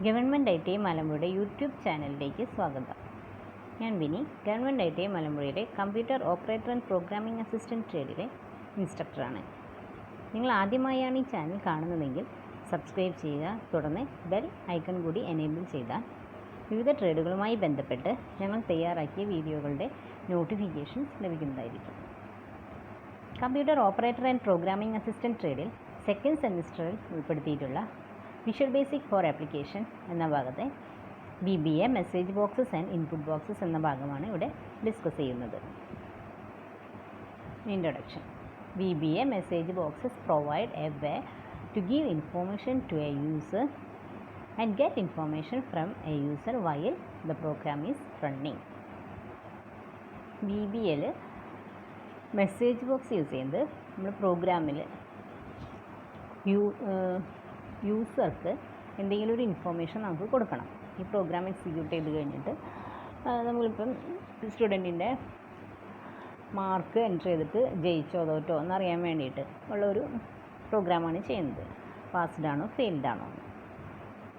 Government ITI മലമ്പുഴയുടെ YouTube ചാനലിലേക്ക് സ്വാഗതം. ഞാൻ വിനി, ഗവൺമെൻറ് ITI മലമ്പുഴയുടെ computer operator and programming assistant ട്രേഡിലെ ഇൻസ്ട്രക്ടറാണ്. നിങ്ങൾ ആദ്യമായാണ് ഈ ചാനൽ കാണുന്നതെങ്കിൽ സബ്സ്ക്രൈബ് ചെയ്യുക, തുടർന്ന് ബെൽ ഐക്കൺ കൂടി എനേബിൾ ചെയ്താൽ വിവിധ ട്രേഡുകളുമായി ബന്ധപ്പെട്ട് ഞങ്ങൾ തയ്യാറാക്കിയ വീഡിയോകളുടെ നോട്ടിഫിക്കേഷൻസ് ലഭിക്കുന്നതായിരിക്കും. Computer operator and programming assistant ട്രേഡിൽ സെക്കൻഡ് സെമിസ്റ്ററിൽ ഉൾപ്പെടുത്തിയിട്ടുള്ള വിഷ്വൽ ബേസിക് ഫോർ ആപ്ലിക്കേഷൻ എന്ന ഭാഗത്തെ VBA message boxes and input boxes എന്ന ഭാഗമാണ് ഇവിടെ ഡിസ്കസ് ചെയ്യുന്നത്. Introduction. VBA message boxes provide a way to give information to a user and get information from a user while the program is running. VBAയിൽ message box use ചെയ്യുന്നത് നമ്മൾ പ്രോഗ്രാമിൽ യൂസർക്ക് എന്തെങ്കിലും ഒരു ഇൻഫോർമേഷൻ നമുക്ക് കൊടുക്കണം. ഈ പ്രോഗ്രാം എക്സിക്യൂട്ട് ചെയ്ത് കഴിഞ്ഞിട്ട് നമ്മളിപ്പം സ്റ്റുഡൻറ്റിൻ്റെ മാർക്ക് എൻ്റർ ചെയ്തിട്ട് ജയിച്ചോ തോറ്റോ എന്നറിയാൻ വേണ്ടിയിട്ട് ഉള്ളൊരു പ്രോഗ്രാമാണ് ചെയ്യുന്നത്. പാസ്ഡ് ആണോ ഫെയിൽഡ് ആണോ.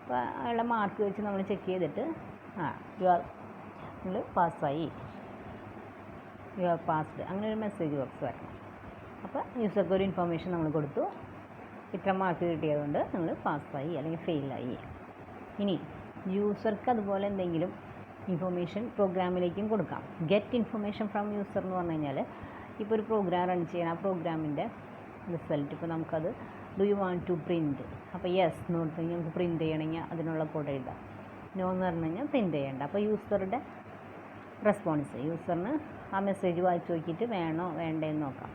അപ്പോൾ അയാളുടെ മാർക്ക് വെച്ച് നമ്മൾ ചെക്ക് ചെയ്തിട്ട് നിങ്ങൾ പാസ്സായി, യു ആർ പാസ്ഡ്, അങ്ങനെ ഒരു മെസ്സേജ് ബോക്സ് വരണം. അപ്പോൾ യൂസർക്ക് ഒരു ഇൻഫോർമേഷൻ നമ്മൾ കൊടുത്തു, ഇത്ര മാർക്ക് കിട്ടിയതുകൊണ്ട് നിങ്ങൾ പാസ്സായി അല്ലെങ്കിൽ ഫെയിലായി. ഇനി യൂസർക്ക് അതുപോലെ എന്തെങ്കിലും ഇൻഫോർമേഷൻ പ്രോഗ്രാമിലേക്കും കൊടുക്കാം. ഗെറ്റ് ഇൻഫോർമേഷൻ ഫ്രം യൂസർ എന്ന് പറഞ്ഞു കഴിഞ്ഞാൽ ഇപ്പോൾ ഒരു പ്രോഗ്രാം റൺ ചെയ്യണം, ആ പ്രോഗ്രാമിൻ്റെ റിസൾട്ട് ഇപ്പോൾ നമുക്കത് do you want to print, അപ്പോൾ യെസ് എന്ന് കൊടുത്തു കഴിഞ്ഞാൽ നമുക്ക് പ്രിൻറ്റ് ചെയ്യണമെങ്കിൽ അതിനുള്ള കോഡ് എഴുതാം. നോ എന്ന് പറഞ്ഞു കഴിഞ്ഞാൽ പ്രിൻറ്റ് ചെയ്യേണ്ട. അപ്പോൾ യൂസറുടെ റെസ്പോൺസ്, യൂസറിന് ആ മെസ്സേജ് വായിച്ച് നോക്കിയിട്ട് വേണോ വേണ്ടതെന്ന് നോക്കാം.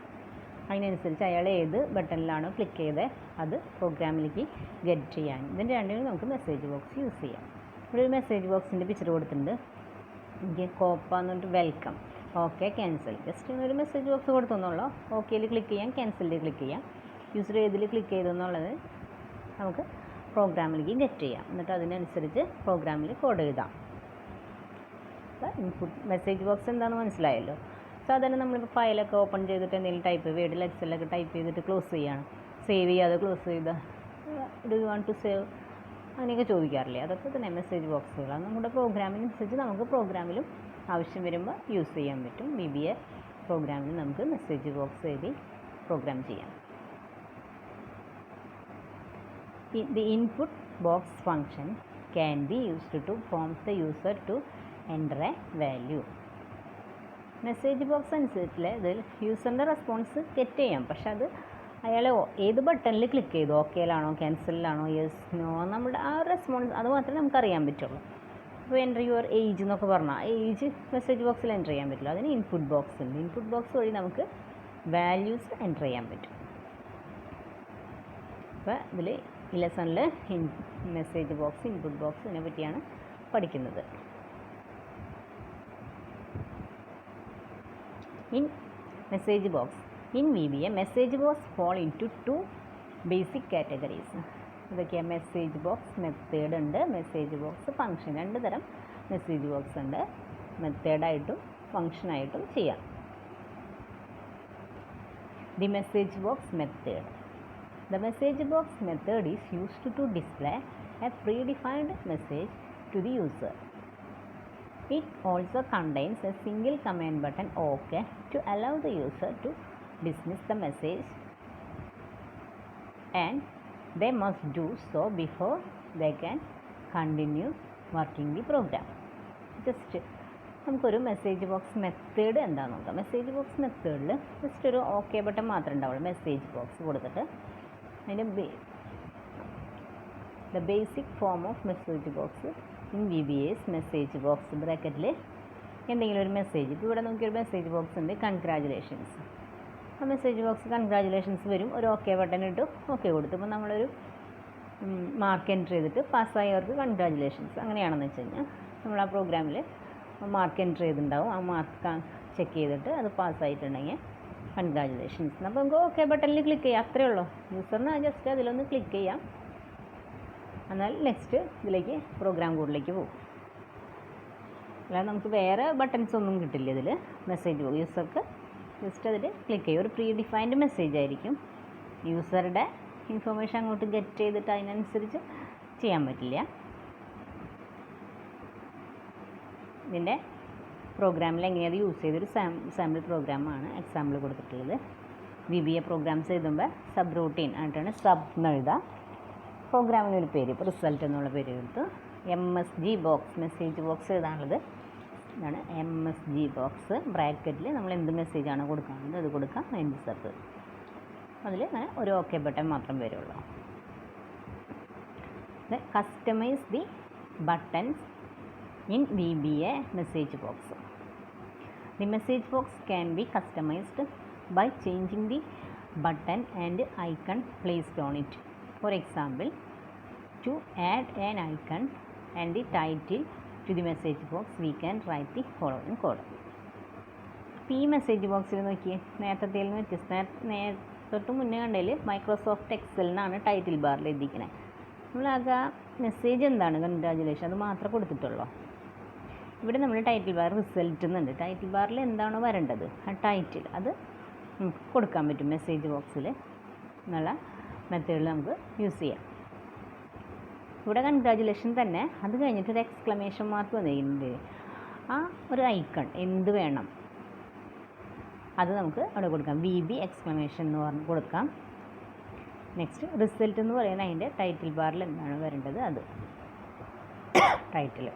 അതിനനുസരിച്ച് അയാൾ ഏത് ബട്ടണിലാണോ ക്ലിക്ക് ചെയ്ത് അത് പ്രോഗ്രാമിലേക്ക് ഗെറ്റ് ചെയ്യാൻ. ഇതിൻ്റെ രണ്ടിനും നമുക്ക് മെസ്സേജ് ബോക്സ് യൂസ് ചെയ്യാം. ഇവിടെ ഒരു മെസ്സേജ് ബോക്സിൻ്റെ പിക്ചർ കൊടുത്തിട്ടുണ്ട്. എനിക്ക് COPA എന്ന് പറഞ്ഞിട്ട് വെൽക്കം, ഓക്കെ, ക്യാൻസൽ. ജസ്റ്റ് ഒരു മെസ്സേജ് ബോക്സ് കൊടുത്തെന്നുള്ളൂ. ഓക്കെയിൽ ക്ലിക്ക് ചെയ്യാം, ക്യാൻസലിൽ ക്ലിക്ക് ചെയ്യാം. യൂസർ ഏതിൽ ക്ലിക്ക് ചെയ്തെന്നുള്ളത് നമുക്ക് പ്രോഗ്രാമിലേക്ക് ഗെറ്റ് ചെയ്യാം. എന്നിട്ട് അതിനനുസരിച്ച് പ്രോഗ്രാമിൽ കോഡ് എഴുതാം. അപ്പോൾ ഇൻപുട്ട് മെസ്സേജ് ബോക്സ് എന്താണെന്ന് മനസ്സിലായല്ലോ. സാധാരണ നമ്മളിപ്പോൾ ഫയലൊക്കെ ഓപ്പൺ ചെയ്തിട്ട് എന്തെങ്കിലും ടൈപ്പ് വേർഡിൽ എക്സലൊക്കെ ടൈപ്പ് ചെയ്തിട്ട് ക്ലോസ് ചെയ്യാണ്, സേവ് ചെയ്യാതെ ക്ലോസ് ചെയ്ത് do you want to save അങ്ങനെയൊക്കെ ചോദിക്കാറില്ലേ. അതൊക്കെ തന്നെ മെസ്സേജ് ബോക്സുകളാണ്. നമ്മുടെ പ്രോഗ്രാമിനനുസരിച്ച് നമുക്ക് പ്രോഗ്രാമിലും ആവശ്യം വരുമ്പോൾ യൂസ് ചെയ്യാൻ പറ്റും. VBA പ്രോഗ്രാമിൽ നമുക്ക് മെസ്സേജ് ബോക്സ് എഴുതി പ്രോഗ്രാം ചെയ്യാം. The input box function can be used to prompt the user to enter a value. Message box അനുസരിച്ചില്ല ഇതിൽ യൂസറിൻ്റെ റെസ്പോൺസ് ഗെറ്റ് ചെയ്യാം. പക്ഷെ അത് അയാൾ ഏത് ബട്ടണിൽ ക്ലിക്ക് ചെയ്തു, ഓക്കേലാണോ ക്യാൻസലിലാണോ യെസ് നോ, നമ്മുടെ ആ റെസ്പോൺസ് അത് മാത്രമേ നമുക്ക് അറിയാൻ പറ്റുള്ളൂ. ഇപ്പോൾ എൻ്റർ യുവർ ഏജ് എന്നൊക്കെ പറഞ്ഞാൽ ഏജ് മെസ്സേജ് ബോക്സിൽ എൻ്റർ ചെയ്യാൻ പറ്റില്ല. അതിന് ഇൻപുട്ട് ബോക്സ് ഉണ്ട്. ഇൻപുട്ട് ബോക്സ് വഴി നമുക്ക് വാല്യൂസ് എൻ്റർ ചെയ്യാൻ പറ്റും. അപ്പോൾ ഇതിൽ ഈ ലെസണിൽ മെസ്സേജ് ബോക്സ്, ഇൻപുട്ട് ബോക്സ് ഇതിനെ പറ്റിയാണ് പഠിക്കുന്നത്. In message box, in VBA message box fall into two basic categories. ഇതൊക്കെയാണ് മെസ്സേജ് ബോക്സ് മെത്തേഡ് ഉണ്ട്, മെസ്സേജ് ബോക്സ് ഫങ്ഷൻ. രണ്ട് തരം മെസ്സേജ് ബോക്സ് ഉണ്ട്, മെത്തേഡായിട്ടും ഫങ്ഷനായിട്ടും ചെയ്യാം. The message box method. The message box method is used to display a predefined message to the user. It also contains a single command button OK to allow the user to dismiss the message, and they must do so before they can continue working the program. Just നമുക്കൊരു message box method എന്താണെന്ന് നോക്കാം. Message box മെത്തേഡിൽ just ഒരു okay button മാത്രമേ ഉണ്ടാവുള്ളൂ. Message box കൊടുത്തിട്ട് അതിൻ്റെ the basic form of message box in VBA's message box ബ്രാക്കറ്റിൽ എന്തെങ്കിലും ഒരു മെസ്സേജ്. ഇപ്പോൾ ഇവിടെ നമുക്കൊരു മെസ്സേജ് ബോക്സ് ഉണ്ട്, കൺഗ്രാജുലേഷൻസ്. ആ മെസ്സേജ് ബോക്സ് കൺഗ്രാജുലേഷൻസ് വരും. ഒരു ഓക്കെ ബട്ടൺ ഇട്ട് ഓക്കെ കൊടുത്തു. ഇപ്പോൾ നമ്മളൊരു മാർക്ക് എൻ്റർ ചെയ്തിട്ട് പാസ്സായവർക്ക് കൺഗ്രാജുലേഷൻസ് അങ്ങനെയാണെന്ന് വെച്ച് കഴിഞ്ഞാൽ നമ്മൾ ആ പ്രോഗ്രാമിൽ മാർക്ക് എൻ്റർ ചെയ്തിട്ടുണ്ടാവും. ആ മാർക്ക് ചെക്ക് ചെയ്തിട്ട് അത് പാസ്സായിട്ടുണ്ടെങ്കിൽ കൺഗ്രാജുലേഷൻസ്. അപ്പോൾ നമുക്ക് ഓക്കെ ബട്ടണിൽ ക്ലിക്ക് ചെയ്യാം, അത്രയേ ഉള്ളൂ. യൂസറിന് ജസ്റ്റ് അതിലൊന്ന് ക്ലിക്ക് ചെയ്യാം, എന്നാൽ നെക്സ്റ്റ് ഇതിലേക്ക് പ്രോഗ്രാം കോഡിലേക്ക് പോകും. അല്ലാതെ നമുക്ക് വേറെ ബട്ടൺസ് ഒന്നും കിട്ടില്ല ഇതിൽ. മെസ്സേജ് പോകും, യൂസർക്ക് ജസ്റ്റ് അതിൽ ക്ലിക്ക് ചെയ്യും. ഒരു പ്രീ ഡിഫൈൻഡ് മെസ്സേജ് ആയിരിക്കും. യൂസറുടെ ഇൻഫർമേഷൻ അങ്ങോട്ട് ഗെറ്റ് ചെയ്തിട്ട് അതിനനുസരിച്ച് ചെയ്യാൻ പറ്റില്ല. ഇതിൻ്റെ പ്രോഗ്രാമിൽ എങ്ങനെയാണ് യൂസ് ചെയ്തൊരു സാമ്പിൾ പ്രോഗ്രാമാണ് എക്സാമ്പിൾ കൊടുത്തിട്ടുള്ളത്. VBA പ്രോഗ്രാംസ് എഴുതുമ്പോൾ സബ് റൂട്ടീൻ ആയിട്ടാണ് സബ് എന്ന് എഴുതാം. പ്രോഗ്രാമിനൊരു പേര്, ഇപ്പോൾ റിസൾട്ട് എന്നുള്ള പേര് എടുത്തു. MSG ബോക്സ്, മെസ്സേജ് ബോക്സ് എഴുതാനുള്ളത് ഇതാണ്. MSG ബോക്സ് ബ്രാക്കറ്റിൽ നമ്മൾ എന്ത് മെസ്സേജാണ് കൊടുക്കാനുള്ളത് അത് കൊടുക്കാം. അതിൻ്റെ സബ് അതിൽ അങ്ങനെ ഒരു ഓക്കെ ബട്ടൺ മാത്രം വരുള്ളൂ. Customise the buttons in VBA message box. The message box can be customized by changing the button and icon placed on it. For example, to add an icon and the title to the message box, we can write the following code. ഈ message ബോക്സിൽ നോക്കിയേ, നേരത്തെ തൊട്ട് മുന്നേ കണ്ടതിൽ Microsoft എക്സലിനാണ് title ബാറിൽ എഴുതിയിരിക്കുന്നത്. നമ്മളാകെ message എന്താണ് കൺഗ്രാജുലേഷൻ അത് മാത്രമേ കൊടുത്തിട്ടുള്ളൂ. ഇവിടെ നമ്മൾ ടൈറ്റിൽ ബാർ റിസൾട്ട് എന്നുണ്ട്. ടൈറ്റിൽ ബാറിൽ എന്താണോ വരേണ്ടത് ആ ടൈറ്റിൽ അത് നമുക്ക് കൊടുക്കാൻ പറ്റും മെസ്സേജ് ബോക്സിൽ എന്നുള്ള മെത്തേഡിൽ നമുക്ക് യൂസ് ചെയ്യാം. ഇവിടെ കൺഗ്രാജുലേഷൻ തന്നെ, അത് കഴിഞ്ഞിട്ട് ഒരു എക്സ്ക്ലമേഷൻ മാർക്ക് വന്നിട്ടുണ്ട്. ആ ഒരു ഐക്കൺ എന്ത് വേണം അത് നമുക്ക് അവിടെ കൊടുക്കാം. VB എക്സ്ക്ലമേഷൻ എന്ന് പറഞ്ഞ് കൊടുക്കാം. നെക്സ്റ്റ് റിസൾട്ട് എന്ന് പറയുന്നത് അതിൻ്റെ ടൈറ്റിൽ ബാറിൽ എന്താണ് വരേണ്ടത് അത് ടൈറ്റിൽ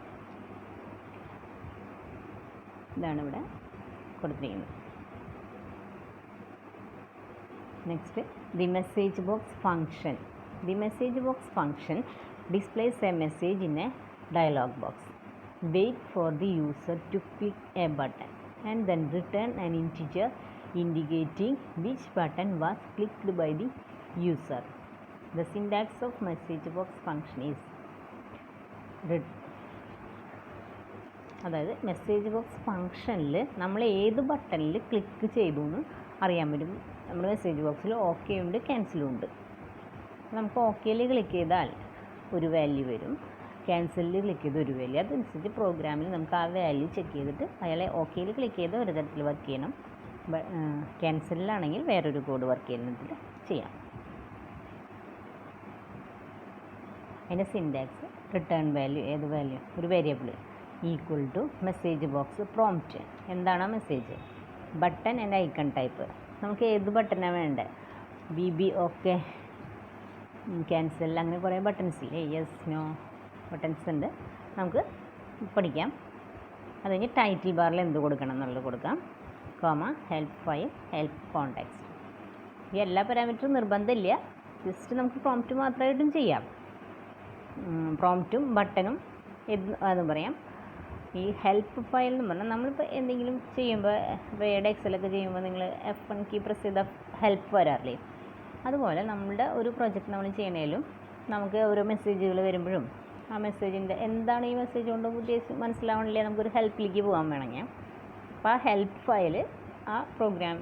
ഇതാണ് ഇവിടെ കൊടുത്തിരിക്കുന്നത്. Next the message box function. The message box function displays a message in a dialog box. Wait for the user to click a button and then return an integer indicating which button was clicked by the user. The syntax of message box function is അതായത് message box ഫങ്ഷനിൽ നമ്മൾ ഏത് ബട്ടണിൽ click ചെയ്തു എന്ന് അറിയാൻ പറ്റും. നമ്മുടെ message ബോക്സിൽ ഓക്കെ ഉണ്ട്, ക്യാൻസലും ഉണ്ട്. നമുക്ക് ഓക്കെയിൽ ക്ലിക്ക് ചെയ്താൽ ഒരു വാല്യൂ വരും, ക്യാൻസലിൽ ക്ലിക്ക് ചെയ്ത് ഒരു വാല്യൂ. അതനുസരിച്ച് പ്രോഗ്രാമിൽ നമുക്ക് ആ വാല്യൂ ചെക്ക് ചെയ്തിട്ട് അയാളെ ഓക്കെയിൽ ക്ലിക്ക് ചെയ്ത് ഒരു തരത്തിൽ വർക്ക് ചെയ്യണം, ക്യാൻസലിലാണെങ്കിൽ വേറൊരു കോഡ് വർക്ക് ചെയ്യുന്നതിൽ ചെയ്യാം. അതിൻ്റെ സിൻടാക്സ് റിട്ടേൺ വാല്യൂ, ഏത് വാല്യൂ ഒരു variable equal to message box prompt. എന്താണോ message button and icon type. നമുക്ക് ഏത് ബട്ടനാണ് വേണ്ടത്, VB ഓക്കെ, ക്യാൻസൽ, അങ്ങനെ കുറേ ബട്ടൺസ് ഇല്ലേ, യെസ് നോ ബട്ടൺസ് ഉണ്ട്, നമുക്ക് പഠിക്കാം. അത് കഴിഞ്ഞ് ടൈറ്റിൽ ബാറിൽ എന്ത് കൊടുക്കണം എന്നുള്ളത് കൊടുക്കാം. Comma help file, help contacts. ഈ എല്ലാ പാരാമീറ്ററും നിർബന്ധമില്ല, ജസ്റ്റ് നമുക്ക് പ്രോംപ്റ്റ് മാത്രമായിട്ടും ചെയ്യാം. പ്രോംപ്റ്റും ബട്ടണും എന്ന് പറയാം. ഈ ഹെൽപ്പ് ഫയൽ എന്ന് പറഞ്ഞാൽ നമ്മളിപ്പോൾ എന്തെങ്കിലും ചെയ്യുമ്പോൾ വേഡ് എക്സലൊക്കെ ചെയ്യുമ്പോൾ നിങ്ങൾ F1 കീ പ്രസ് ചെയ്താൽ ഹെൽപ്പ് വരാറില്ലേ, അതുപോലെ നമ്മുടെ ഒരു പ്രൊജക്റ്റ് നമ്മൾ ചെയ്യണേലും നമുക്ക് ഓരോ മെസ്സേജുകൾ വരുമ്പോഴും ആ മെസ്സേജിൻ്റെ എന്താണ് ഈ മെസ്സേജ് കൊണ്ട് ഉദ്ദേശിച്ച് മനസ്സിലാവണില്ലേ, നമുക്കൊരു ഹെൽപ്പിലേക്ക് പോകാൻ വേണമെങ്കിൽ അപ്പോൾ ആ ഹെൽപ്പ് ഫയൽ, ആ പ്രോഗ്രാം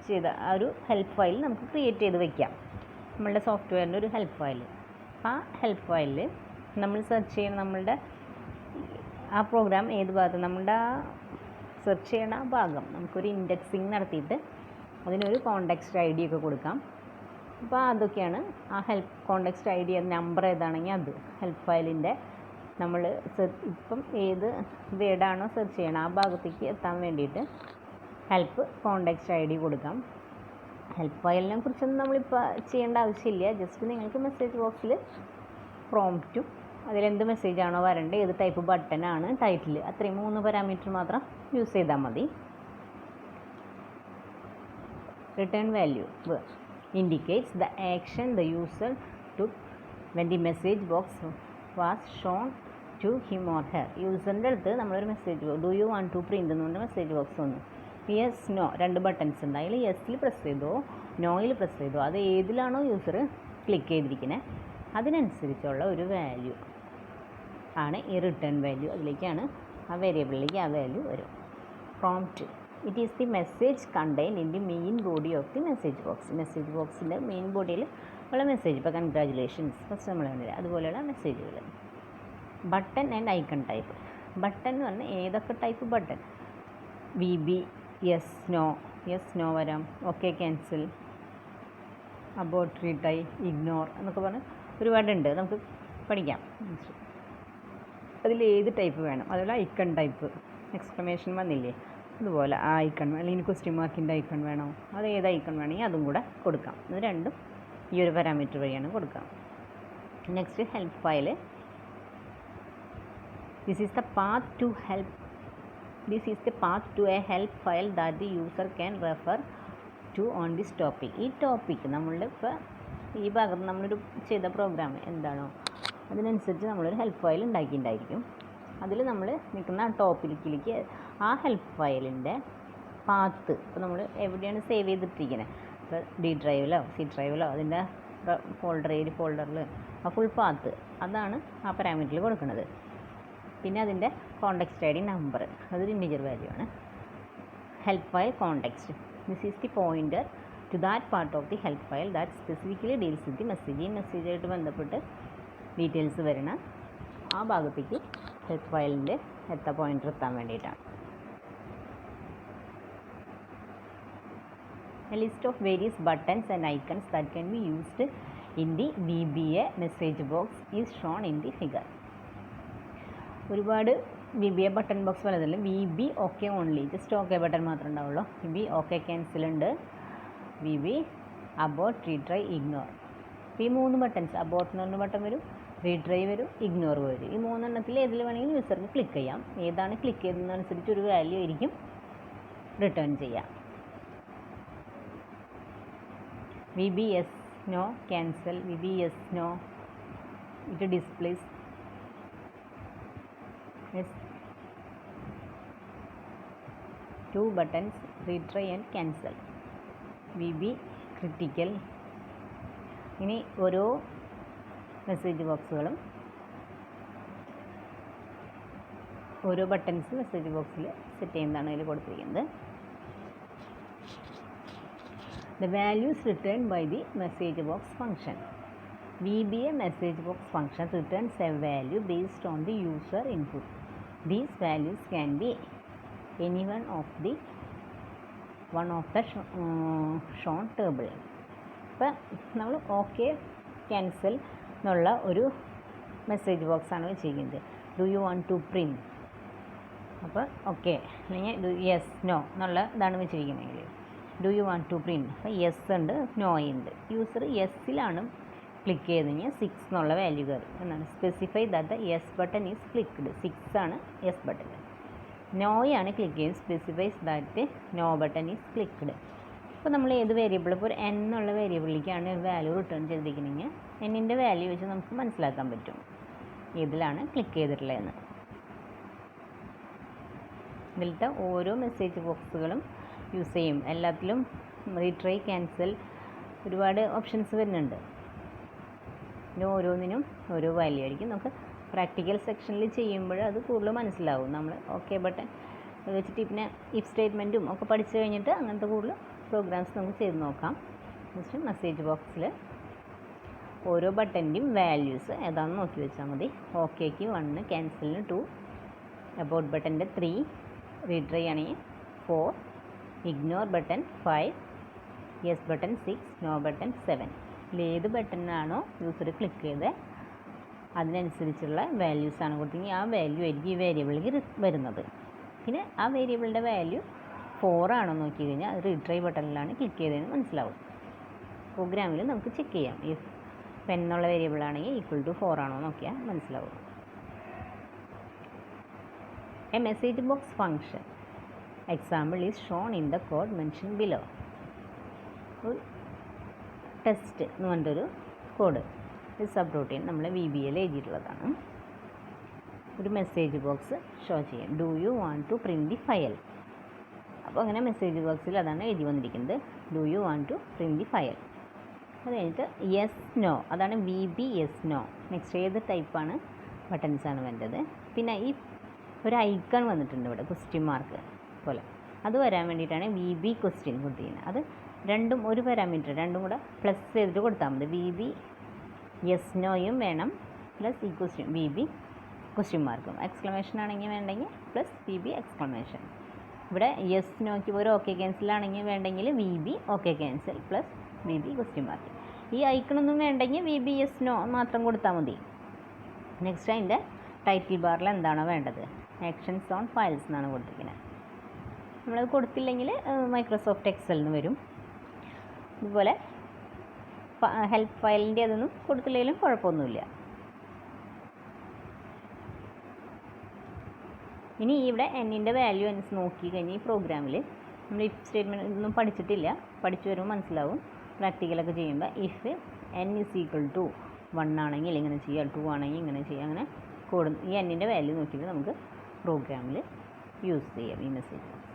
ചെയ്ത ആ ഒരു ഹെൽപ്പ് ഫയൽ നമുക്ക് ക്രിയേറ്റ് ചെയ്ത് വയ്ക്കാം. നമ്മളുടെ സോഫ്റ്റ്വെയറിൻ്റെ ഒരു ഹെൽപ്പ് ഫയൽ. ആ ഹെൽപ്പ് ഫയലിൽ നമ്മൾ സെർച്ച് ചെയ്യുന്ന നമ്മളുടെ ആ പ്രോഗ്രാം ഏത് ഭാഗത്ത് നമ്മളുടെ ആ സെർച്ച് ചെയ്യണ ആ ഭാഗം നമുക്കൊരു ഇൻഡെക്സിങ് നടത്തിയിട്ട് അതിനൊരു കോണ്ടെക്സ്റ്റ് ID ഒക്കെ കൊടുക്കാം. അപ്പോൾ അതൊക്കെയാണ് ആ ഹെൽപ്പ് കോണ്ടെക്സ്റ്റ് ID, നമ്പർ ഏതാണെങ്കിൽ അത് ഹെൽപ്പ് ഫയലിൻ്റെ നമ്മൾ ഇപ്പം ഏത് വേർഡാണോ സെർച്ച് ചെയ്യണം ആ ഭാഗത്തേക്ക് എത്താൻ വേണ്ടിയിട്ട് ഹെൽപ്പ് കോണ്ടെക്സ്റ്റ് ID കൊടുക്കാം. ഹെൽപ്പ് ഫയലിനെ കുറിച്ചൊന്നും നമ്മളിപ്പോൾ ചെയ്യേണ്ട ആവശ്യമില്ല. ജസ്റ്റ് നിങ്ങൾക്ക് മെസ്സേജ് ബോക്സിൽ പ്രോംപ്റ്റും അതിലെന്ത് മെസ്സേജാണോ വരേണ്ടത്, ഏത് ടൈപ്പ് ബട്ടനാണ്, ടൈറ്റിൽ, അത്രയും 3 പാരാമീറ്റർ മാത്രം യൂസ് ചെയ്താൽ മതി. Return value indicates the action the user took when the message box was shown to him or her. യൂസറിൻ്റെ അടുത്ത് നമ്മളൊരു message do you want to print എന്നുകൊണ്ട് മെസ്സേജ് ബോക്സ് വന്നു. യെസ് നോ 2 ബട്ടൺസ് ഉണ്ട്. അതിൽ യെസ്സിൽ പ്രസ് ചെയ്തോ നോയിൽ പ്രസ് ചെയ്തോ അത് ഏതിലാണോ യൂസർ ക്ലിക്ക് ചെയ്തിരിക്കുന്നത് അതിനനുസരിച്ചുള്ള ഒരു വാല്യൂ ആണ് ഈ റിട്ടേൺ വാല്യൂ. അതിലേക്കാണ് ആ വേരിയബിളിലേക്ക് ആ വാല്യൂ വരും. Prompt it is the message contained in the main body of the message box. Message ബോക്സിൻ്റെ മെയിൻ ബോഡിയിൽ ഉള്ള മെസ്സേജ്, ഇപ്പോൾ കൺഗ്രാജുലേഷൻസ് ഫസ്റ്റ് നമ്മൾ കണ്ടില്ല, അതുപോലെയുള്ള മെസ്സേജുകൾ. Button and icon type. Button എന്ന് പറഞ്ഞാൽ ഏതൊക്കെ type button, VB, yes no വരാം, okay cancel, abort retry, ignore എന്നൊക്കെ പറഞ്ഞ് ഒരുപാടുണ്ട്, നമുക്ക് പഠിക്കാം. അതിൽ ഏത് ടൈപ്പ് വേണം, അതുപോലെ ഐക്കൺ ടൈപ്പ്, എക്സ്ക്ലമേഷൻ വന്നില്ലേ അതുപോലെ ആ ഐക്കൺ അല്ലെങ്കിൽ ക്വസ്റ്റ്യൻ മാർക്കിൻ്റെ ഐക്കൺ വേണോ, അത് ഏത് ഐക്കൺ വേണമെങ്കിൽ അതും കൂടെ കൊടുക്കാം. ഇത് രണ്ടും ഈ ഒരു പാരാമീറ്റർ വഴിയാണ് കൊടുക്കാം. Next help file. This is the path to a help file that the user can refer to on this topic. ഈ ടോപ്പിക്ക് നമ്മളുടെ ഇപ്പോൾ ഈ ഭാഗത്ത് നമ്മളൊരു ചെയ്ത പ്രോഗ്രാം എന്താണോ അതിനനുസരിച്ച് നമ്മളൊരു ഹെൽപ്പ് ഫയൽ ഉണ്ടാക്കിയിട്ടുണ്ടായിരിക്കും. അതിൽ നമ്മൾ നിൽക്കുന്ന ആ ടോപ്പിക്കിലേക്ക് ആ ഹെൽപ്പ് ഫയലിൻ്റെ പാത്ത് ഇപ്പോൾ നമ്മൾ എവിടെയാണ് സേവ് ചെയ്തിട്ടിരിക്കുന്നത്, ഇപ്പോൾ ഡി ഡ്രൈവിലോ സി ഡ്രൈവിലോ അതിൻ്റെ ഫോൾഡറിൽ ആ ഫുൾ പാത്ത് അതാണ് ആ പാരാമീറ്ററിൽ കൊടുക്കുന്നത്. പിന്നെ അതിൻ്റെ കോണ്ടെക്സ്റ്റ് ഐ ഡി നമ്പർ അതൊരു ഇൻറ്റിജർ വാല്യൂ ആണ്. Help file context. This is the pointer to that part of the help file that specifically deals with the message. ഈ മെസ്സേജായിട്ട് ബന്ധപ്പെട്ട് ഡീറ്റെയിൽസ് വരണ ആ ഭാഗത്തേക്ക് ഹെൽപ്പ് ഫയലിൻ്റെ പോയിൻ്റർ എത്താൻ വേണ്ടിയിട്ടാണ്. A list of various buttons and icons that can be used in the VBA message box is shown in the figure. ഒരുപാട് VBA button box വലുതല്ല, VB OK only, just OK button മാത്രമേ ഉണ്ടാവുള്ളൂ. VB OK cancel ഉണ്ട്, VB Abbott retry ignore. ഈ 3 buttons Abbott എന്ന് പറഞ്ഞ button വരും, retry വരും, ഇഗ്നോർ വരും. ഈ 3 എണ്ണത്തിൽ ഏതിൽ വേണമെങ്കിലും യൂസർക്ക് ക്ലിക്ക് ചെയ്യാം. ഏതാണ് ക്ലിക്ക് ചെയ്യുന്നതനുസരിച്ച് ഒരു വാല്യൂ ആയിരിക്കും റിട്ടേൺ ചെയ്യാം. VB yes no cancel, VB yes no, it displays yes. 2 buttons retry and cancel, VB critical. ഇനി ഓരോ മെസ്സേജ് ബോക്സുകളും ഓരോ ബട്ടൺസ് മെസ്സേജ് ബോക്സിൽ സെറ്റ് ചെയ്യുന്നതാണ് അതിൽ കൊടുത്തിരിക്കുന്നത്. The values returned by the message box function. VBA message box function returns a value based on the user input. These values can be any one of the shown table. ഇപ്പോൾ നമ്മൾ okay cancel എന്നുള്ള ഒരു message ബോക്സാണ് വെച്ചിരിക്കുന്നത്. Do you want to print, അപ്പോൾ okay അല്ലെങ്കിൽ yes no എന്നുള്ള ഇതാണ് വെച്ചിരിക്കുന്നത്. Do you want to print, അപ്പോൾ യെസ് ഉണ്ട് നോ ഉണ്ട്. യൂസർ യെസ്സിലാണ് ക്ലിക്ക് ചെയ്തെങ്കിൽ 6 എന്നുള്ള വാല്യൂ കയറും എന്നാണ്. Specify that the yes button is clicked, 6 ആണ് യെസ് ബട്ടൺ. നോയാണ് ക്ലിക്ക് ചെയ്യുന്നത്, specifies that no button is clicked. ഇപ്പോൾ നമ്മൾ ഏത് വേരിയബിൾ, ഇപ്പോൾ ഒരു n എന്നുള്ള വേരിയബിളിലേക്കാണ് വാല്യൂ റിട്ടേൺ ചെയ്തിരിക്കണമെങ്കിൽ എന്നിൻ്റെ വാല്യൂ വെച്ച് നമുക്ക് മനസ്സിലാക്കാൻ പറ്റും ഏതിലാണ് ക്ലിക്ക് ചെയ്തിട്ടുള്ളതെന്ന്. ഇതിലത്തെ ഓരോ മെസ്സേജ് ബോക്സുകളും യൂസ് ചെയ്യും. എല്ലാത്തിലും റീട്രൈ ക്യാൻസൽ ഒരുപാട് ഓപ്ഷൻസ് വരുന്നുണ്ട്. പിന്നെ ഓരോന്നിനും ഓരോ വാല്യൂ ആയിരിക്കും. നമുക്ക് പ്രാക്ടിക്കൽ സെക്ഷനിൽ ചെയ്യുമ്പോൾ അത് കൂടുതൽ മനസ്സിലാവും. നമ്മൾ ഓക്കെ ബട്ടൺ വെച്ചിട്ട് പിന്നെ ഇഫ് സ്റ്റേറ്റ്മെൻറ്റും ഒക്കെ പഠിച്ചു കഴിഞ്ഞിട്ട് അങ്ങനത്തെ കൂടുതൽ പ്രോഗ്രാംസ് നമുക്ക് ചെയ്ത് നോക്കാം. ജസ്റ്റ് മെസ്സേജ് ബോക്സിൽ ഓരോ ബട്ടൻ്റെയും വാല്യൂസ് ഏതാണെന്ന് നോക്കി വെച്ചാൽ മതി. ഓക്കേക്ക് 1, ക്യാൻസലിന് 2, അബൌട്ട് ബട്ടൻ്റെ 3, റീട്രൈ ആണെങ്കിൽ 4, ignore button 5, yes button 6, no button 7. ഏത് ബട്ടണിനാണോ യൂസർ ക്ലിക്ക് ചെയ്ത് അതിനനുസരിച്ചുള്ള വാല്യൂസാണ് കൊടുത്തെങ്കിൽ ആ വാല്യൂ ആയിരിക്കും ഈ വേരിയബിളിലേക്ക് വരുന്നത്. പിന്നെ ആ വേരിയബിളിൻ്റെ വാല്യൂ 4 ആണോ നോക്കി കഴിഞ്ഞാൽ അത് റീട്രൈ ബട്ടണിലാണ് ക്ലിക്ക് ചെയ്തതെന്ന് മനസ്സിലാവും. പ്രോഗ്രാമിൽ നമുക്ക് ചെക്ക് ചെയ്യാം. ഈ പെൻ എന്നുള്ള വേരിയബിളാണെങ്കിൽ ഈക്വൽ ടു 4 ആണോ നോക്കിയാൽ മനസ്സിലാവും. A message box function example is shown in the code mention below. ഒരു ടെസ്റ്റ് എന്ന് പറഞ്ഞിട്ടൊരു കോഡ് സബ് റൂട്ടീൻ നമ്മൾ VBAയിൽ എഴുതിയിട്ടുള്ളതാണ്. ഒരു മെസ്സേജ് ബോക്സ് ഷോ ചെയ്യാം. Do you want to print the file. അപ്പോൾ അങ്ങനെ മെസ്സേജ് ബോക്സിൽ അതാണ് എഴുതി വന്നിരിക്കുന്നത്. Do you want to print the file. അത് കഴിഞ്ഞിട്ട് യെസ് നോ, അതാണ് VB യെസ് നോ. നെക്സ്റ്റ് ഏത് ടൈപ്പാണ് ബട്ടൺസാണ് വേണ്ടത്. പിന്നെ ഈ ഒരു ഐക്കൺ വന്നിട്ടുണ്ട് ഇവിടെ, ക്വസ്റ്റ്യൻ മാർക്ക് പോലെ. അത് വരാൻ വേണ്ടിയിട്ടാണ് VB ക്വസ്റ്റ്യൻ കൊടുത്തിരിക്കുന്നത്. അത് രണ്ടും ഒരു പാരാമീറ്റർ, രണ്ടും കൂടെ പ്ലസ് ചെയ്തിട്ട് കൊടുത്താൽ മതി. VB യെസ് നോയും വേണം, പ്ലസ് ഈ ക്വസ്റ്റ്യൻ VB ക്വസ്റ്റ്യൻ മാർക്കും. എക്സ്ക്ലമേഷൻ ആണെങ്കിൽ വേണ്ടെങ്കിൽ പ്ലസ് VB എക്സ്ക്ലമേഷൻ. ഇവിടെ യെസ് നോയ്ക്ക് ഒരു ഓക്കെ ക്യാൻസലാണെങ്കിൽ വേണ്ടെങ്കിൽ VB okay cancel plus VB question mark. ഈ ഐക്കണൊന്നും വേണ്ടെങ്കിൽ VB യെസ് നോ മാത്രം കൊടുത്താൽ മതി. നെക്സ്റ്റ് അതിൻ്റെ ടൈറ്റിൽ ബാറിൽ എന്താണോ വേണ്ടത്, ആക്ഷൻസ് ഓൺ ഫയൽസ് എന്നാണ് കൊടുത്തിരിക്കുന്നത്. നമ്മളത് കൊടുത്തില്ലെങ്കിൽ മൈക്രോസോഫ്റ്റ് എക്സലിൽ നിന്ന് വരും. ഇതുപോലെ ഹെൽപ്പ് ഫയലിൻ്റെ അതൊന്നും കൊടുത്തില്ലെങ്കിലും കുഴപ്പമൊന്നുമില്ല. ഇനി ഇവിടെ എന്നിൻ്റെ വാല്യൂ അനുസരിച്ച് നോക്കി കഴിഞ്ഞാൽ ഈ പ്രോഗ്രാമിൽ നമ്മൾ ഇഫ് സ്റ്റേറ്റ്മെൻറ്റ് ഇതൊന്നും പഠിച്ചിട്ടില്ല, പഠിച്ചു വരുമ്പോൾ മനസ്സിലാവും. പ്രാക്ടിക്കലൊക്കെ ചെയ്യുമ്പോൾ ഇഫ് n = 1 ആണെങ്കിൽ ഇങ്ങനെ ചെയ്യുക, 2 ആണെങ്കിൽ ഇങ്ങനെ ചെയ്യുക, അങ്ങനെ ഈ എന്നിൻ്റെ വാല്യൂ നോക്കിയിട്ട് നമുക്ക് പ്രോഗ്രാമിൽ യൂസ് ചെയ്യാം ഈ message box.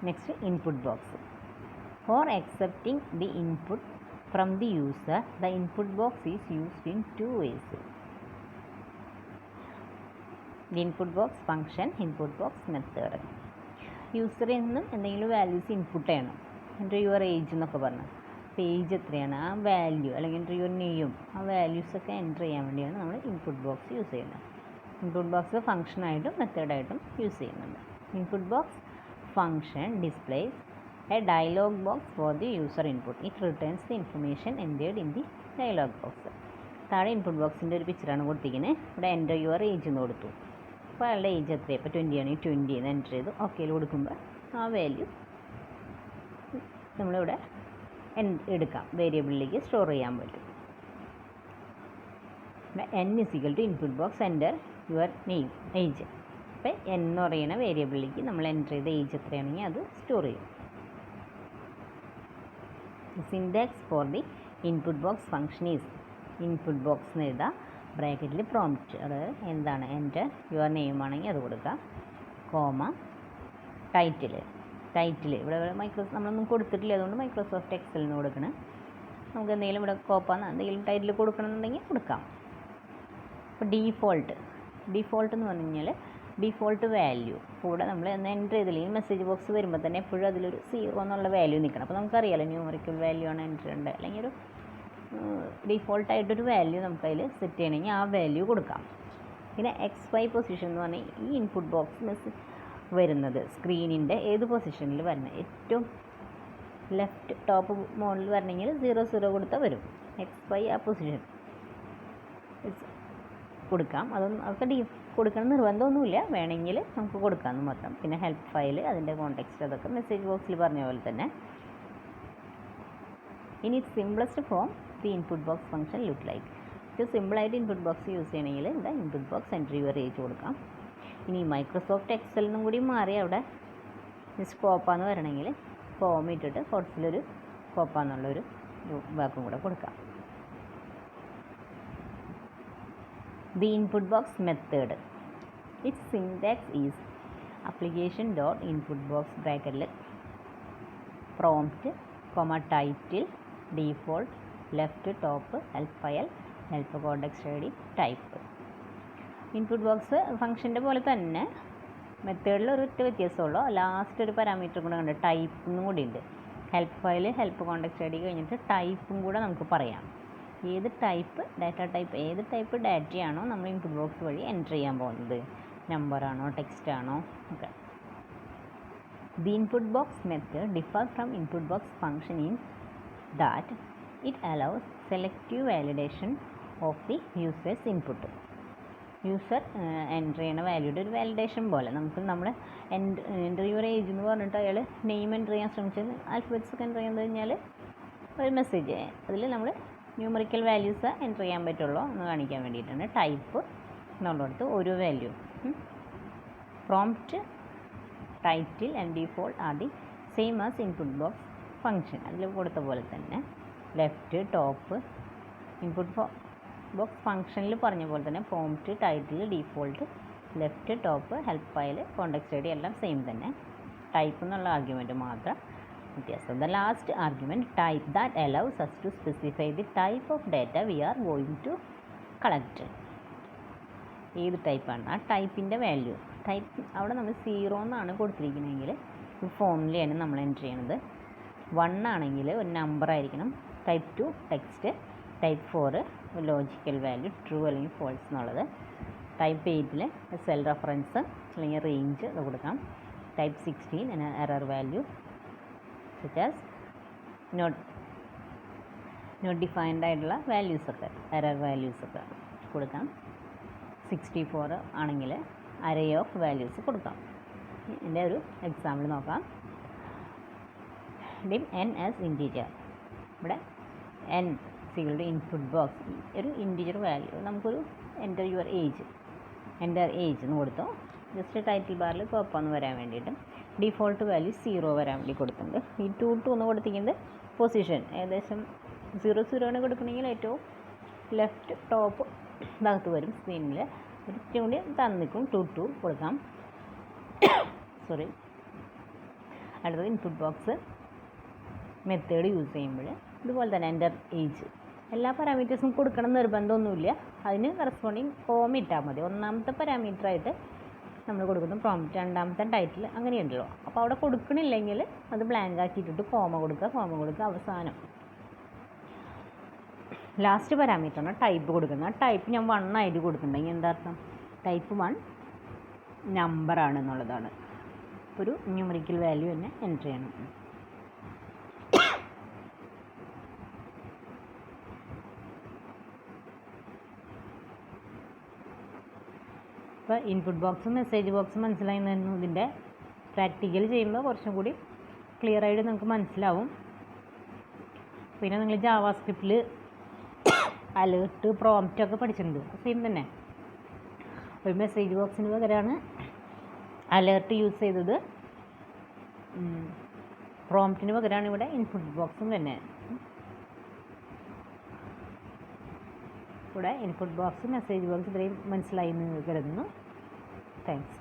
Next input box. For accepting the input from the user, the input box is used in two ways. The input box function, input box method. യൂസറിൽ നിന്നും എന്തെങ്കിലും വാല്യൂസ് ഇൻപുട്ട് ചെയ്യണം. എൻ്റെ your age എന്നൊക്കെ പറഞ്ഞു, അപ്പോൾ age എത്രയാണ് ആ value, അല്ലെങ്കിൽ എൻ്റെ യുവർ നെയ്യും ആ വാല്യൂസൊക്കെ എൻ്റർ ചെയ്യാൻ വേണ്ടിയാണ് നമ്മൾ ഇൻപുട്ട് ബോക്സ് യൂസ് ചെയ്യുന്നത്. ഇൻപുട്ട് ബോക്സ് ഫംഗ്ഷനായിട്ടും മെത്തേഡായിട്ടും യൂസ് ചെയ്യുന്നുണ്ട്. Input box function displays a dialog box for the user input. It returns the information entered in the dialog box. താഴെ ഇൻപുട്ട് ബോക്സിൻ്റെ ഒരു പിക്ചറാണ് കൊടുത്തിരിക്കുന്നത്. ഇവിടെ എൻ്റർ യുവർ ഏജ് എന്ന് കൊടുത്തു. അപ്പോൾ അയാളുടെ ഏജ് എത്രയാണ്, ഇപ്പോൾ 20 ആണെങ്കിൽ 20 എന്ന് എൻ്റർ ചെയ്തു. ഓക്കെയിൽ കൊടുക്കുമ്പോൾ ആ വാല്യൂ നമ്മളിവിടെ എടുക്കാം, വേരിയബിളിലേക്ക് സ്റ്റോർ ചെയ്യാൻ പറ്റും. n = input box enter your name age. അപ്പോൾ n എന്ന് പറയുന്ന വേരിയബിളിലേക്ക് നമ്മൾ എൻ്റർ ചെയ്ത ഏജ് എത്രയാണെങ്കിൽ അത് സ്റ്റോർ ചെയ്യും. Syntax for the input box function is, input box എന്ന് എഴുതാം, ബ്രാക്കറ്റിൽ പ്രോംപ്റ്റ്, അത് എന്താണ് എൻ്റെ യുവർ നെയിം ആണെങ്കിൽ അത് കൊടുക്കുക, കോമ ടൈറ്റിൽ ഇവിടെ നമ്മളൊന്നും കൊടുത്തിട്ടില്ല, അതുകൊണ്ട് മൈക്രോസോഫ്റ്റ് എക്സലിൽ നിന്ന് കൊടുക്കണം. നമുക്ക് എന്തെങ്കിലും ഇവിടെ കോപ്പ എന്തെങ്കിലും ടൈറ്റിൽ കൊടുക്കണമെന്നുണ്ടെങ്കിൽ കൊടുക്കാം. അപ്പോൾ ഡീഫോൾട്ട് എന്ന് പറഞ്ഞു കഴിഞ്ഞാൽ ഡിഫോൾട്ട് വാല്യൂ കൂടെ നമ്മൾ എൻ്റർ ചെയ്തില്ലെങ്കിൽ മെസ്സേജ് ബോക്സ് വരുമ്പോൾ തന്നെ എപ്പോഴും അതിലൊരു 0 എന്നുള്ള വാല്യൂ നിൽക്കണം. അപ്പോൾ നമുക്കറിയാമല്ലോ ന്യൂമറിക്കൽ വാല്യൂ ആണ് എൻ്റർ ചെയ്യേണ്ടത്, അല്ലെങ്കിൽ ഒരു ഡിഫോൾട്ടായിട്ടൊരു വാല്യൂ നമുക്കതിൽ സെറ്റ് ചെയ്യണമെങ്കിൽ ആ വാല്യൂ കൊടുക്കാം. പിന്നെ XY പൊസിഷൻ എന്ന് പറഞ്ഞാൽ ഈ ഇൻപുട്ട് ബോക്സ് വരുന്നത് സ്ക്രീനിൻ്റെ ഏത് പൊസിഷനിൽ വരണം, ഏറ്റവും ലെഫ്റ്റ് ടോപ്പ് മോഡിൽ വരണമെങ്കിൽ 00 കൊടുത്താൽ വരും. XY ആ പൊസിഷൻ കൊടുക്കാം. അതൊക്കെ കൊടുക്കണം നിർബന്ധമൊന്നുമില്ല, വേണമെങ്കിൽ നമുക്ക് കൊടുക്കാമെന്ന് മാത്രം. പിന്നെ ഹെൽപ്പ് ഫയൽ, അതിൻ്റെ കോണ്ടെക്സ്റ്റ്, അതൊക്കെ മെസ്സേജ് ബോക്സിൽ പറഞ്ഞ പോലെ തന്നെ. ഇനി simplest form the input box function look like. ഏറ്റവും സിമ്പിളായിട്ട് ഇൻപുട്ട് ബോക്സ് യൂസ് ചെയ്യണമെങ്കിൽ എന്താ input box enter your age കൊടുക്കാം. ഇനി മൈക്രോസോഫ്റ്റ് എക്സലിനും കൂടി മാറി അവിടെ COPA എന്ന് വരണമെങ്കിൽ ഫോം ഇട്ടിട്ട് കോഴ്സിലൊരു COPA എന്നുള്ളൊരു വാക്കും കൂടെ കൊടുക്കാം. The input box method, its syntax is application.inputbox bracket prompt, title, default, left top, help file, help context ID, type. Input box ഫംഗ്ഷൻ്റെ പോലെ തന്നെ മെത്തേഡിൽ ഒരൊറ്റ വ്യത്യാസമുള്ളൂ, ലാസ്റ്റ് ഒരു പാരാമീറ്റർ കൂടെ ഉണ്ട്, ടൈപ്പും കൂടി ഉണ്ട്. Help file, help context I D കഴിഞ്ഞിട്ട് ടൈപ്പും കൂടെ നമുക്ക് പറയാം. ഏത് ടൈപ്പ് ഡാറ്റ ടൈപ്പ്, ഏത് ടൈപ്പ് ഡാറ്റയാണോ നമ്മൾ ഇൻപുട്ട് ബോക്സ് വഴി എൻ്റർ ചെയ്യാൻ പോകുന്നത്, നമ്പറാണോ ടെക്സ്റ്റ് ആണോ ഒക്കെ. The input box method differ from input box function in that it allows selective validation of the users input. User enter ചെയ്യണ വാല്യൂയുടെ ഒരു വാലിഡേഷൻ പോലെ നമുക്ക് നമ്മൾ എൻ്റർ യുവർ ഏജ് എന്ന് പറഞ്ഞിട്ട് അയാൾ നെയിം എൻ്റർ ചെയ്യാൻ ശ്രമിച്ചത് ആൽഫബറ്റ്സ് ഒക്കെ എൻ്റർ ചെയ്യുന്നത് കഴിഞ്ഞാൽ ഒരു മെസ്സേജ് അതിൽ നമ്മൾ ന്യൂമറിക്കൽ വാല്യൂസ് എൻ്റർ ചെയ്യാൻ പറ്റുള്ളൂ എന്ന് കാണിക്കാൻ വേണ്ടിയിട്ടാണ്. ടൈപ്പ് എന്നുള്ളിടത്ത് ഒരു value. Prompt, title and default are the same as input box function. അതിൽ കൊടുത്ത പോലെ തന്നെ ലെഫ്റ്റ് ടോപ്പ് ഇൻപുട്ട് ബോക്സ് ഫംഗ്ഷനിൽ പറഞ്ഞ പോലെ തന്നെ prompt, title, default, left top, help file, context I D എല്ലാം സെയിം തന്നെ. ടൈപ്പ് എന്നുള്ള ആർഗ്യുമെൻറ്റ് മാത്രം വ്യത്യാസം. The last argument type that allows us to specify the type of data we are going to collect. ഏത് ടൈപ്പാണ് ആ ടൈപ്പിൻ്റെ value. Type അവിടെ നമ്മൾ 0 എന്നാണ് കൊടുത്തിരിക്കുന്നതെങ്കിൽ ഒരു ഫോമിലാണ് നമ്മൾ എൻ്റർ ചെയ്യണത്. 1 ആണെങ്കിൽ ഒരു നമ്പർ ആയിരിക്കണം. Type 2 text, type 4 logical value true അല്ലെങ്കിൽ ഫോൾസ് എന്നുള്ളത്. ടൈപ്പ് 8 സെൽ റെഫറൻസ് അല്ലെങ്കിൽ റേഞ്ച് അത് കൊടുക്കാം. Type 16 error value such as not defined ആയിട്ടുള്ള വാല്യൂസൊക്കെ എറർ വാല്യൂസൊക്കെ കൊടുക്കാം. 64 ആണെങ്കിൽ അറേ ഓഫ് വാല്യൂസ് കൊടുക്കാം. എൻ്റെ ഒരു എക്സാമ്പിൾ നോക്കാം. Dim n as integer. ഇവിടെ n സികളുടെ ഇൻപുട്ട് ബോക്സ് ഒരു ഇൻറ്റീജർ വാല്യൂ നമുക്കൊരു എൻ്റർ യുവർ ഏജ് എന്ന് കൊടുത്തു. ജസ്റ്റ് ടൈറ്റിൽ ബാറിൽ കോപ്പ എന്ന് വരാൻ വേണ്ടിയിട്ട് ഡിഫോൾട്ട് വാല്യൂ 0 വരാൻ വേണ്ടി കൊടുത്തിട്ടുണ്ട്. ഈ 2 എന്ന് കൊടുത്തിരിക്കുന്നത് പൊസിഷൻ ഏകദേശം 00 കൊടുക്കണമെങ്കിൽ ഏറ്റവും ലെഫ്റ്റ് ടോപ്പ് ഭാഗത്ത് വരും സ്ക്രീനിൽ. ഏറ്റവും കൂടി തന്നിക്കും 2 കൊടുക്കാം. അടുത്തത് ഇൻപുട്ട് ബോക്സ് മെത്തേഡ് യൂസ് ചെയ്യുമ്പോൾ ഇതുപോലെ തന്നെ എൻ്റർ ഏജ് എല്ലാ പാരാമീറ്റേഴ്സും കൊടുക്കണം നിർബന്ധമൊന്നുമില്ല. അതിന് കറസ്പോണ്ടിങ് കോമ ഇട്ടാൽ മതി. ഒന്നാമത്തെ പാരാമീറ്ററായിട്ട് നമ്മൾ കൊടുക്കുന്നു പ്രോംപ്റ്റ്, രണ്ടാമത്തെ ടൈറ്റിൽ, അങ്ങനെയുണ്ടല്ലോ. അപ്പോൾ അവിടെ കൊടുക്കണില്ലെങ്കിൽ അത് ബ്ലാങ്ക് ആക്കിയിട്ടിട്ട് കോമ കൊടുക്കുക. അവസാനം ലാസ്റ്റ് പാരാമീറ്ററാണ് ടൈപ്പ് കൊടുക്കുന്നത്. ആ ടൈപ്പ് ഞാൻ 1 ആയിട്ട് കൊടുക്കുന്നുണ്ടെങ്കിൽ എന്താ അർത്ഥം? ടൈപ്പ് 1 നമ്പറാണെന്നുള്ളതാണ്. ഒരു ന്യൂമറിക്കൽ വാല്യൂ തന്നെ എൻ്റർ ചെയ്യണം. ഇപ്പോൾ ഇൻപുട്ട് ബോക്സും മെസ്സേജ് ബോക്സും മനസ്സിലായിരുന്നു. ഇതിൻ്റെ പ്രാക്ടിക്കൽ ചെയ്യുമ്പോൾ കുറച്ചും കൂടി ക്ലിയർ ആയിട്ട് നമുക്ക് മനസ്സിലാവും. പിന്നെ നിങ്ങൾ ജാവാസ്ക്രിപ്റ്റിൽ അലേർട്ട് പ്രോംപ്റ്റ് ഒക്കെ പഠിച്ചിട്ടുണ്ട്. സെയിം തന്നെ. ഒരു മെസ്സേജ് ബോക്സിന് പകരമാണ് അലേർട്ട് യൂസ് ചെയ്തത്. പ്രോംപ്റ്റിന് പകരമാണ് ഇവിടെ ഇൻപുട്ട് ബോക്സും തന്നെ. ഇവിടെ ഇൻപുട്ട് ബോക്സ് മെസ്സേജ് ബോക്സ് ഇത്രയും മനസ്സിലായി എന്ന് കരുതുന്നു. താങ്ക്സ്.